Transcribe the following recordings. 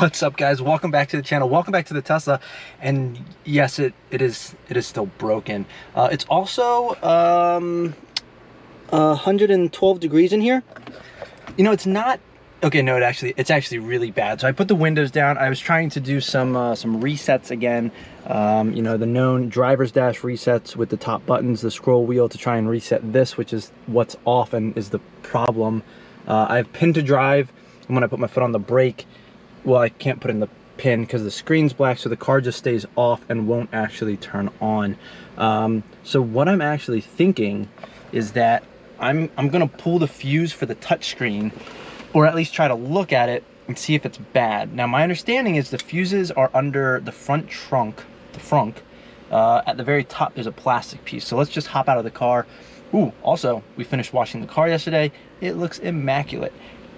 What's up, guys? Welcome back to the channel. Welcome back to the Tesla. And yes, it is still broken. It's also 112 degrees in here. You know, it's not okay. No, it's actually really bad. So I put the windows down. I was trying to do some resets again. You know, the known driver's dash resets with the top buttons, the scroll wheel to try and reset this, which is what's off and is the problem. I have pin to drive, and when I put my foot on the brake, well, I can't put in the pin because the screen's black, so the car just stays off and won't actually turn on. So what I'm actually thinking is that I'm gonna pull the fuse for the touchscreen, or at least try to look at it and see if it's bad. Now, my understanding is the fuses are under the front trunk, at the very top there's a plastic piece. So let's just hop out of the car. Ooh, also, we finished washing the car yesterday. It looks immaculate.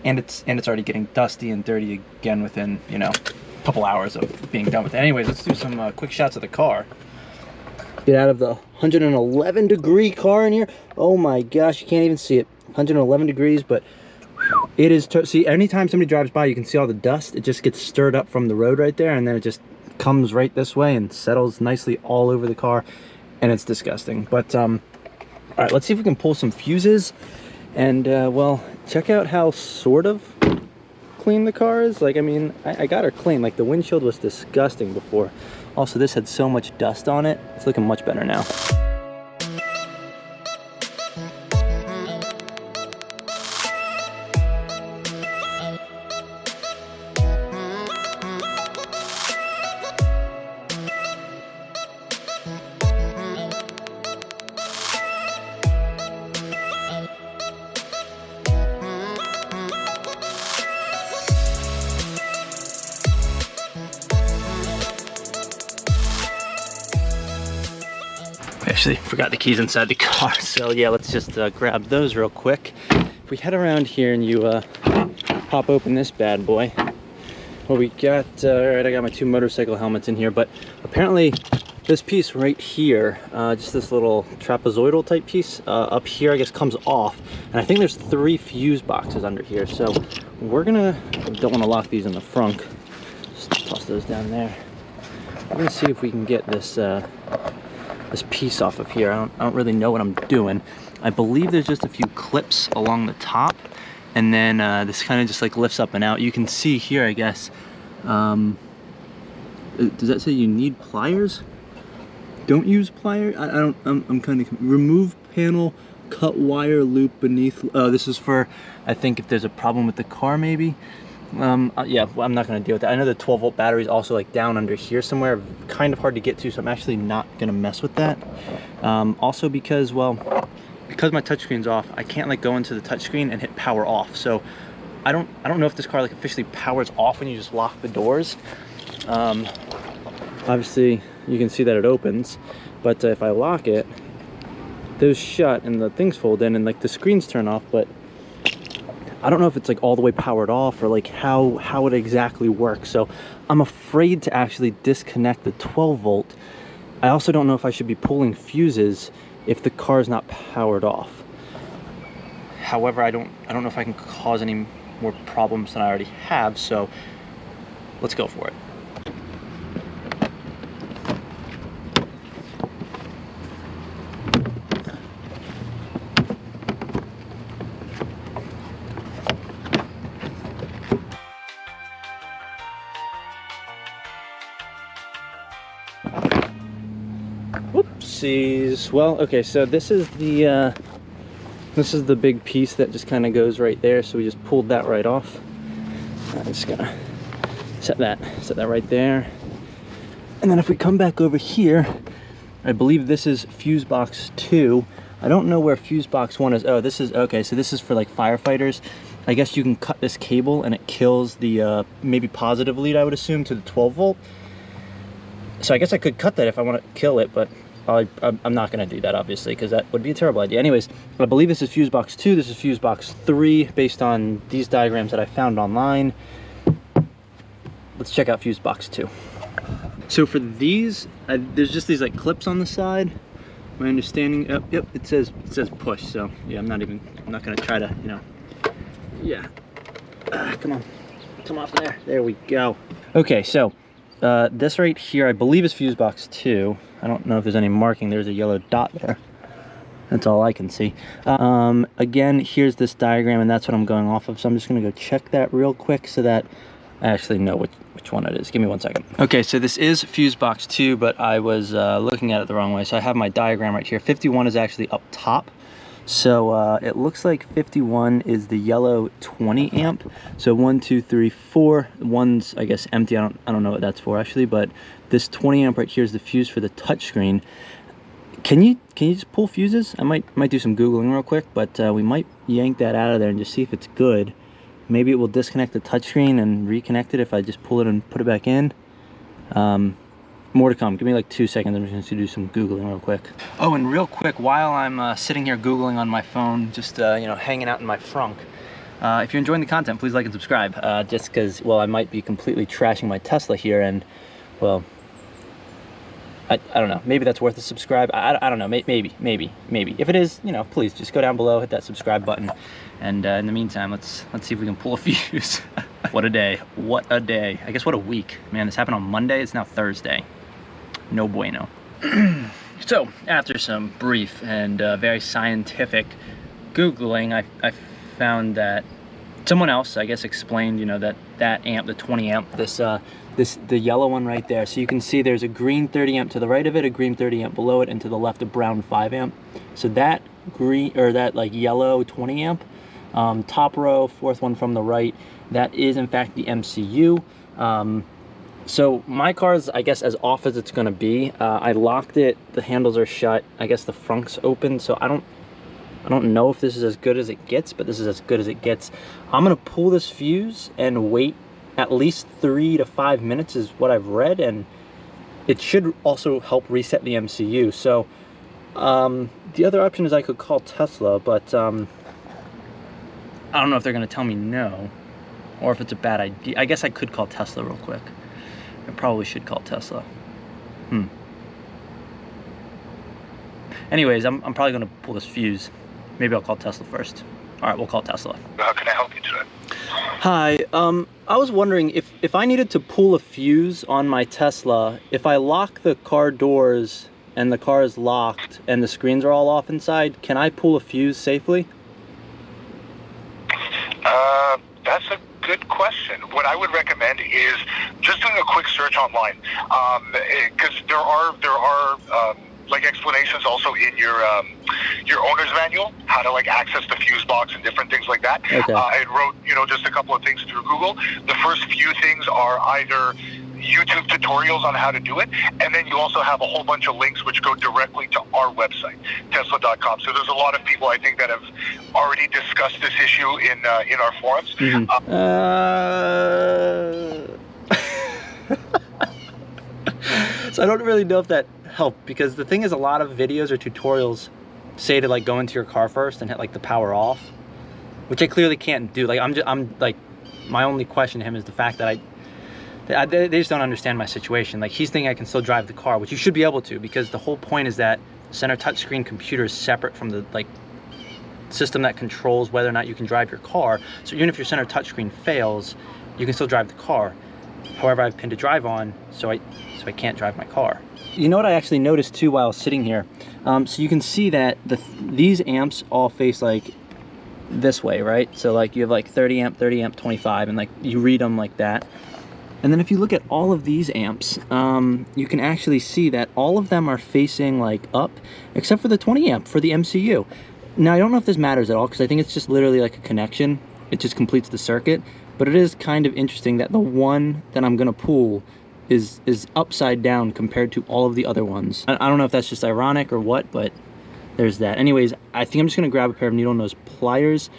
And it's already getting dusty and dirty again within, you know, a couple hours of being done with it. Anyways, let's do some quick shots of the car. Get out of the 111 degree car in here. Oh my gosh, you can't even see it. 111 degrees, but it is, see, anytime somebody drives by, you can see all the dust. It just gets stirred up from the road right there, and then it just comes right this way and settles nicely all over the car, and it's disgusting. But, all right, let's see if we can pull some fuses. And well, check out how sort of clean the car is. Like, I mean, I got her clean. Like, the windshield was disgusting before. Also, this had so much dust on it. It's looking much better now. Actually forgot the keys inside the car, so yeah, let's just grab those real quick. If we head around here and you pop open this bad boy, well, we got all right, I got my two motorcycle helmets in here, but apparently this piece right here, just this little trapezoidal type piece up here, I guess comes off, and I think there's 3 fuse boxes under here. So we're gonna, don't want to lock these in the front, just toss those down there. We're gonna see if we can get this this piece off of here. I don't really know what I'm doing. I believe there's just a few clips along the top, and then this kind of just like lifts up and out. You can see here, I guess, does that say you need pliers? Don't use pliers? I'm kind of, remove panel, cut wire loop beneath. Oh, this is for, I think, if there's a problem with the car, maybe. Yeah, well, I'm not going to deal with that. I know the 12-volt battery is also like down under here somewhere, kind of hard to get to, so I'm actually not going to mess with that. Also because, well, because my touchscreen's off, I can't like go into the touchscreen and hit power off. So I don't know if this car like officially powers off when you just lock the doors. Obviously you can see that it opens, but if I lock it, those shut and the things fold in and like the screens turn off, but I don't know if it's like all the way powered off or like how it exactly works. So I'm afraid to actually disconnect the 12-volt. I also don't know if I should be pulling fuses if the car is not powered off. However, I don't know if I can cause any more problems than I already have, so let's go for it. Whoopsies. Well, okay, so this is the big piece that just kind of goes right there. So we just pulled that right off. I'm just gonna set that right there. And then if we come back over here, I believe this is fuse box 2. I don't know where fuse box 1 is. Oh, this is, okay, so this is for like firefighters. I guess you can cut this cable and it kills the maybe positive lead, I would assume, to the 12-volt. So I guess I could cut that if I want to kill it, but I'm not going to do that, obviously, because that would be a terrible idea. Anyways, I believe this is fuse box 2, this is fuse box 3, based on these diagrams that I found online. Let's check out fuse box 2. So for these, there's just these like clips on the side. My understanding, yep, it says push, so yeah, I'm not going to try to, you know, yeah, come on. come off there. There we go. Okay, so this right here, I believe is fuse box 2. I don't know if there's any marking. There's a yellow dot there. That's all I can see. Again, here's this diagram, and that's what I'm going off of. So I'm just gonna go check that real quick so that I actually know which one it is. Give me 1 second. Okay, so this is fuse box 2, but I was looking at it the wrong way. So I have my diagram right here. 51 is actually up top. So it looks like 51 is the yellow 20 amp. So 1, 2, 3, 4. One's, I guess, empty. I don't know what that's for actually, but this 20 amp right here is the fuse for the touchscreen. Can you just pull fuses? I might do some Googling real quick, but we might yank that out of there and just see if it's good. Maybe it will disconnect the touchscreen and reconnect it if I just pull it and put it back in. More to come. Give me like 2 seconds. I'm just going to do some Googling real quick. Oh, and real quick, while I'm sitting here Googling on my phone, just you know, hanging out in my frunk, if you're enjoying the content, please like and subscribe. Just because, well, I might be completely trashing my Tesla here, and, well, I don't know. Maybe that's worth a subscribe. I don't know. Maybe. If it is, you know, please just go down below, hit that subscribe button, and in the meantime, let's see if we can pull a fuse. What a day! What a day! I guess what a week, man. This happened on Monday. It's now Thursday. No bueno. So after some brief and very scientific Googling, I found that someone else, I guess, explained, you know, that amp, the 20 amp, the yellow one right there. So you can see there's a green 30 amp to the right of it, a green 30 amp below it, and to the left a brown 5 amp. So that green, or that like yellow 20 amp, top row, fourth one from the right, that is in fact the MCU. So my car is, I guess, as off as it's gonna be. I locked it, the handles are shut, I guess the frunk's open, so I don't know if this is as good as it gets, but this is as good as it gets. I'm gonna pull this fuse and wait at least 3 to 5 minutes is what I've read, and it should also help reset the MCU. So the other option is I could call Tesla, but I don't know if they're gonna tell me no, or if it's a bad idea. I guess I could call Tesla real quick. I probably should call Tesla. Anyways, I'm probably gonna pull this fuse. Maybe I'll call Tesla first. All right, we'll call Tesla. How can I help you today? Hi, I was wondering if I needed to pull a fuse on my Tesla, if I lock the car doors and the car is locked and the screens are all off inside, can I pull a fuse safely? That's a good question. What I would recommend is just doing a quick search online, because there are like explanations also in your owner's manual, how to like access the fuse box and different things like that. Okay. I wrote, you know, just a couple of things through Google. The first few things are either YouTube tutorials on how to do it, and then you also have a whole bunch of links which go directly to our website, Tesla.com. So there's a lot of people, I think, that have already discussed this issue in our forums. So I don't really know if that helped, because the thing is, a lot of videos or tutorials say to like go into your car first and hit like the power off, which I clearly can't do. Like I'm like, my only question to him is the fact that they just don't understand my situation. Like, he's thinking I can still drive the car, which you should be able to, because the whole point is that center touchscreen computer is separate from the like system that controls whether or not you can drive your car. So even if your center touchscreen fails, you can still drive the car. However, I've pinned to drive on, so I can't drive my car. You know what I actually noticed too while I was sitting here? So you can see that these amps all face like this way, right? So like you have like 30 amp, 25, and like you read them like that. And then if you look at all of these amps, you can actually see that all of them are facing like up, except for the 20 amp for the MCU. Now, I don't know if this matters at all, because I think it's just literally like a connection. It just completes the circuit. But it is kind of interesting that the one that I'm gonna pull is upside down compared to all of the other ones. I don't know if that's just ironic or what, but there's that. Anyways, I think I'm just gonna grab a pair of needle nose pliers,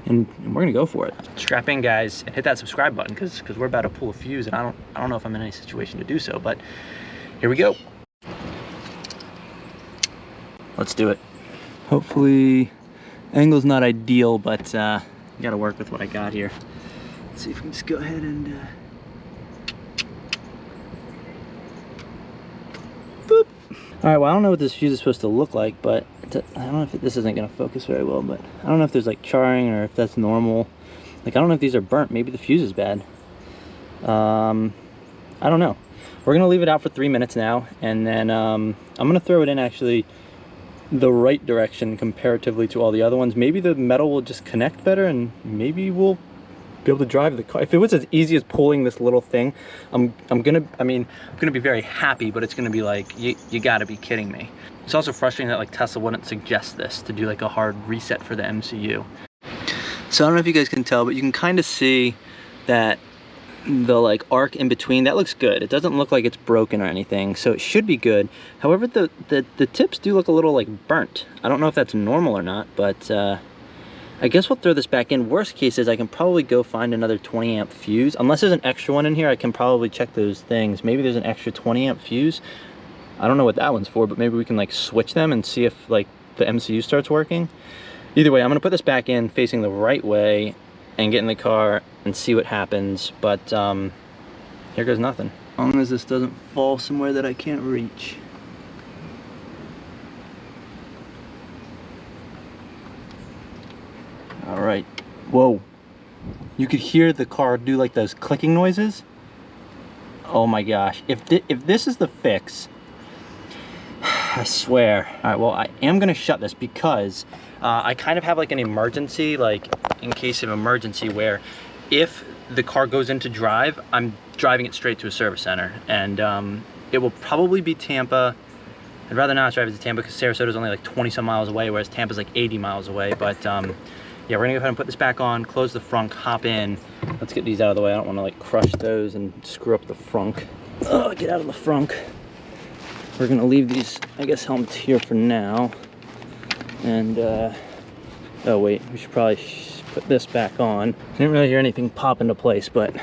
and we're gonna go for it. Strap in, guys, and hit that subscribe button, because we're about to pull a fuse, and I don't know if I'm in any situation to do so, but here we go. Let's do it. Hopefully, angle's not ideal, but gotta work with what I got here. Let's see if we can just go ahead and boop. All right, well, I don't know what this fuse is supposed to look like, but I don't know if this isn't gonna focus very well, but I don't know if there's like charring or if that's normal. Like, I don't know if these are burnt. Maybe the fuse is bad. I don't know. We're gonna leave it out for 3 minutes now, and then I'm gonna throw it in actually the right direction comparatively to all the other ones. Maybe the metal will just connect better, and maybe we'll be able to drive the car. If it was as easy as pulling this little thing, I'm gonna be very happy, but it's gonna be like, you gotta be kidding me. It's also frustrating that like Tesla wouldn't suggest this to do like a hard reset for the MCU. So I don't know if you guys can tell, but you can kind of see that the like arc in between, that looks good. It doesn't look like it's broken or anything, so it should be good. However, the tips do look a little like burnt. I don't know if that's normal or not, but I guess we'll throw this back in. Worst case is I can probably go find another 20 amp fuse. Unless there's an extra one in here, I can probably check those things. Maybe there's an extra 20 amp fuse. I don't know what that one's for, but maybe we can like switch them and see if like the MCU starts working. Either way, I'm gonna put this back in facing the right way and get in the car and see what happens, but here goes nothing. As long as this doesn't fall somewhere that I can't reach. All right, whoa. You could hear the car do like those clicking noises. Oh my gosh, if this is the fix, I swear. All right, well, I am gonna shut this because I kind of have like an emergency, like in case of emergency, where if the car goes into drive, I'm driving it straight to a service center, and it will probably be Tampa. I'd rather not drive it to Tampa because Sarasota is only like 20 some miles away, whereas Tampa's like 80 miles away. But yeah, we're gonna go ahead and put this back on, close the frunk, hop in. Let's get these out of the way. I don't want to like crush those and screw up the frunk. Oh, get out of the frunk. We're gonna leave these, I guess, helmets here for now. And oh wait, we should probably put this back on. Didn't really hear anything pop into place, but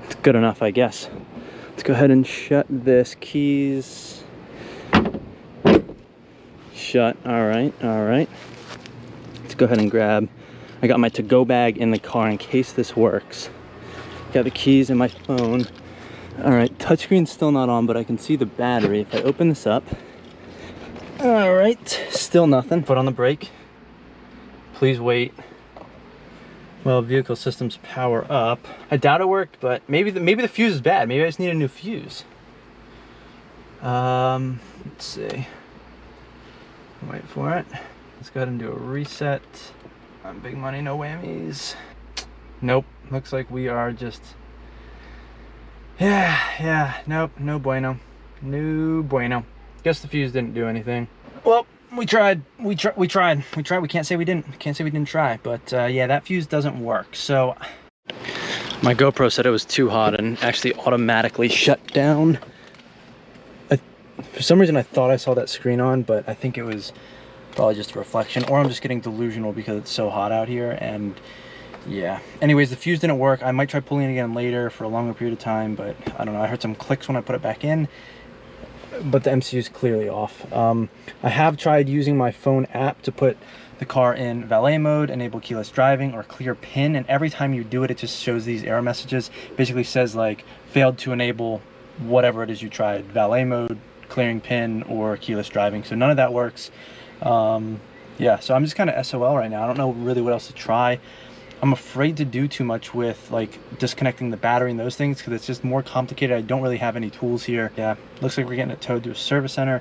it's good enough, I guess. Let's go ahead and shut this. Keys shut. All right, all right. Let's go ahead and grab, I got my to-go bag in the car in case this works. Got the keys and my phone. All right, touchscreen's still not on, but I can see the battery. If I open this up, all right, still nothing. Foot on the brake. Please wait. Well, vehicle systems power up. I doubt it worked, but maybe the fuse is bad. Maybe I just need a new fuse. Let's see. Wait for it. Let's go ahead and do a reset. On big money, no whammies. Nope. Looks like we are just. Yeah. Nope. No bueno. No bueno. Guess the fuse didn't do anything. Well, we tried. We tried. We can't say we didn't. Can't say we didn't try. But yeah, that fuse doesn't work. So my GoPro said it was too hot and actually automatically shut down. For some reason, I thought I saw that screen on, but I think it was probably just a reflection, or I'm just getting delusional because it's so hot out here. And yeah. Anyways, the fuse didn't work. I might try pulling it again later for a longer period of time, but I don't know. I heard some clicks when I put it back in, but the MCU is clearly off. I have tried using my phone app to put the car in valet mode, enable keyless driving, or clear PIN, and every time you do it, it just shows these error messages. Basically says like failed to enable whatever it is you tried, valet mode, clearing PIN, or keyless driving. So none of that works. Yeah, so I'm just kind of SOL right now. I don't know really what else to try. I'm afraid to do too much with like disconnecting the battery and those things because it's just more complicated. I don't really have any tools here. Yeah, looks like we're getting it towed to a service center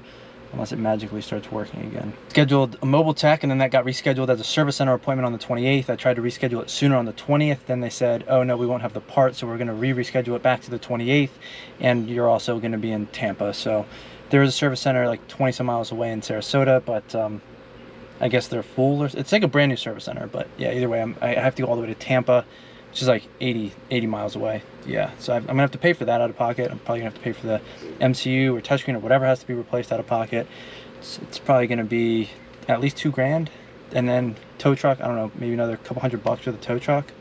unless it magically starts working again. Scheduled a mobile tech, and then that got rescheduled as a service center appointment on the 28th. I tried to reschedule it sooner on the 20th. Then they said, oh no, we won't have the part, so we're gonna reschedule it back to the 28th, and you're also gonna be in Tampa. So there is a service center like 20 some miles away in Sarasota, but I guess they're full. It's like a brand new service center, but yeah, either way, I have to go all the way to Tampa, which is like 80 miles away. Yeah, so I'm gonna have to pay for that out of pocket. I'm probably gonna have to pay for the MCU or touchscreen or whatever has to be replaced out of pocket. It's probably gonna be at least $2,000, and then tow truck, I don't know, maybe another couple $100 for the tow truck.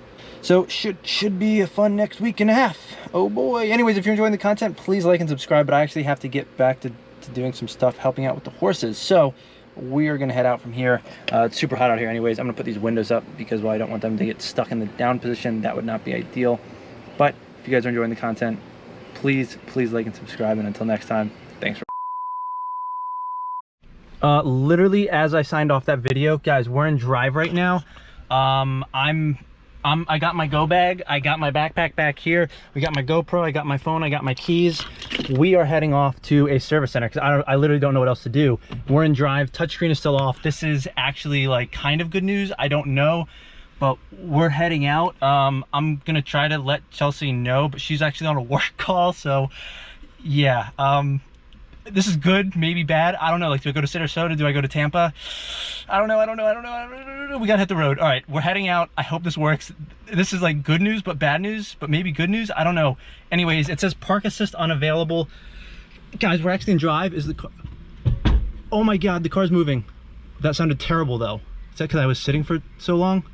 So should be a fun next week and a half. Oh boy. Anyways, if you're enjoying the content, please like and subscribe, but I actually have to get back to doing some stuff, helping out with the horses. So we are gonna head out from here. It's super hot out here anyways. I'm gonna put these windows up because, well, I don't want them to get stuck in the down position. That would not be ideal. But if you guys are enjoying the content, please like and subscribe, and until next time, thanks for literally as I signed off that video, guys, we're in drive right now. I'm I got my go bag, I got my backpack back here, we got my GoPro, I got my phone, I got my keys. We are heading off to a service center because I literally don't know what else to do. We're in drive, touchscreen is still off. This is actually like kind of good news, I don't know, but we're heading out. I'm gonna try to let Chelsea know, but she's actually on a work call, so yeah. This is good, maybe bad. I don't know. Like, do I go to Sarasota? Do I go to Tampa? I don't know. We gotta hit the road. All right, we're heading out. I hope this works. This is like good news, but bad news, but maybe good news. I don't know. Anyways, it says park assist unavailable. Guys, we're actually in drive. Is the car? Oh my God, the car's moving. That sounded terrible though. Is that because I was sitting for so long?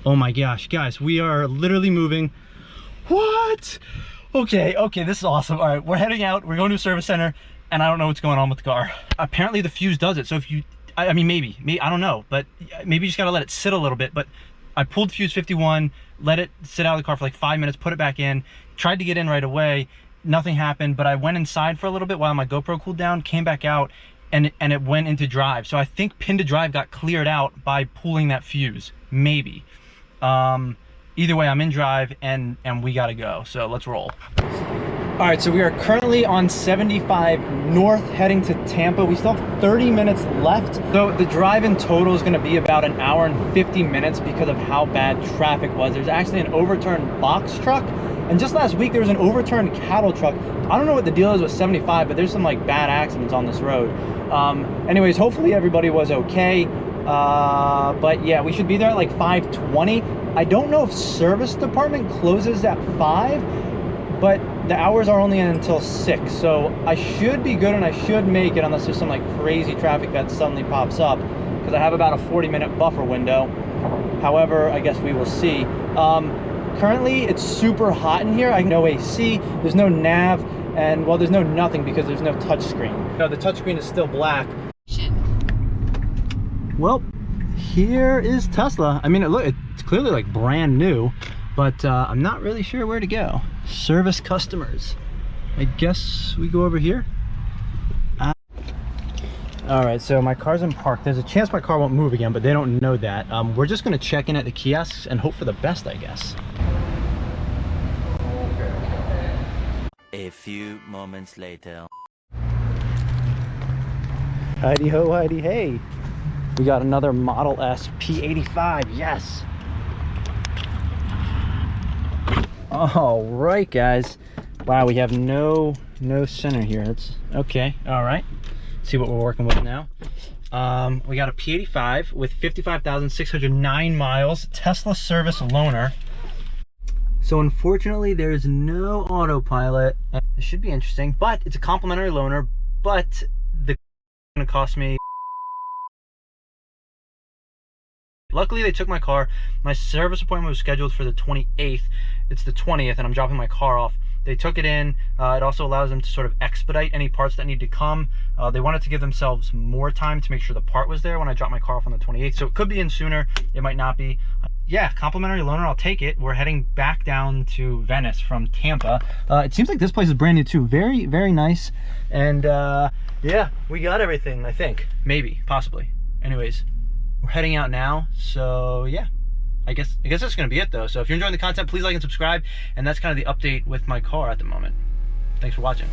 Oh my gosh, guys, we are literally moving. What? Okay, this is awesome. All right, we're heading out. We're going to a service center. And I don't know what's going on with the car. Apparently the fuse does it. So if you, I mean, maybe, I don't know, but maybe you just gotta let it sit a little bit. But I pulled fuse 51, let it sit out of the car for like 5 minutes, put it back in, tried to get in right away. Nothing happened, but I went inside for a little bit while my GoPro cooled down, came back out, and it went into drive. So I think pin to drive got cleared out by pulling that fuse, maybe. Either way, I'm in drive and we gotta go. So let's roll. All right, so we are currently on 75 North heading to Tampa. We still have 30 minutes left. So the drive in total is gonna be about an hour and 50 minutes because of how bad traffic was. There's actually an overturned box truck. And just last week, there was an overturned cattle truck. I don't know what the deal is with 75, but there's some like bad accidents on this road. Anyways, hopefully everybody was okay. But yeah, we should be there at like 5:20. I don't know if service department closes at 5, but the hours are only until 6, so I should be good and I should make it unless there's some like crazy traffic that suddenly pops up, because I have about a 40-minute buffer window. However, I guess we will see. Currently it's super hot in here. I no AC, there's no nav, and well, there's no nothing because there's no touchscreen. No, the touchscreen is still black. Shit. Well, here is Tesla. I mean, it's clearly like brand new, but I'm not really sure where to go. Service customers. I guess we go over here. All right, so my car's in park. There's a chance my car won't move again, but they don't know that. We're just gonna check in at the kiosks and hope for the best, I guess. A few moments later. Heidi ho, Heidi hey. We got another Model S P85, yes. All right, guys. Wow, we have no center here. That's okay. All right. See what we're working with now. We got a P85 with 55,609 miles, Tesla service loaner. So unfortunately, there is no autopilot. It should be interesting, but it's a complimentary loaner. But the gonna cost me. Luckily, they took my car. My service appointment was scheduled for the 28th. It's the 20th, and I'm dropping my car off. They took it in. It also allows them to sort of expedite any parts that need to come. They wanted to give themselves more time to make sure the part was there when I dropped my car off on the 28th. So it could be in sooner. It might not be. Yeah, complimentary loaner, I'll take it. We're heading back down to Venice from Tampa. It seems like this place is brand new too. Very, very nice. And yeah, we got everything, I think. Maybe, possibly. Anyways. We're heading out now, so yeah, I guess that's gonna be it though. So if you're enjoying the content, please like and subscribe, and that's kind of the update with my car at the moment. Thanks for watching.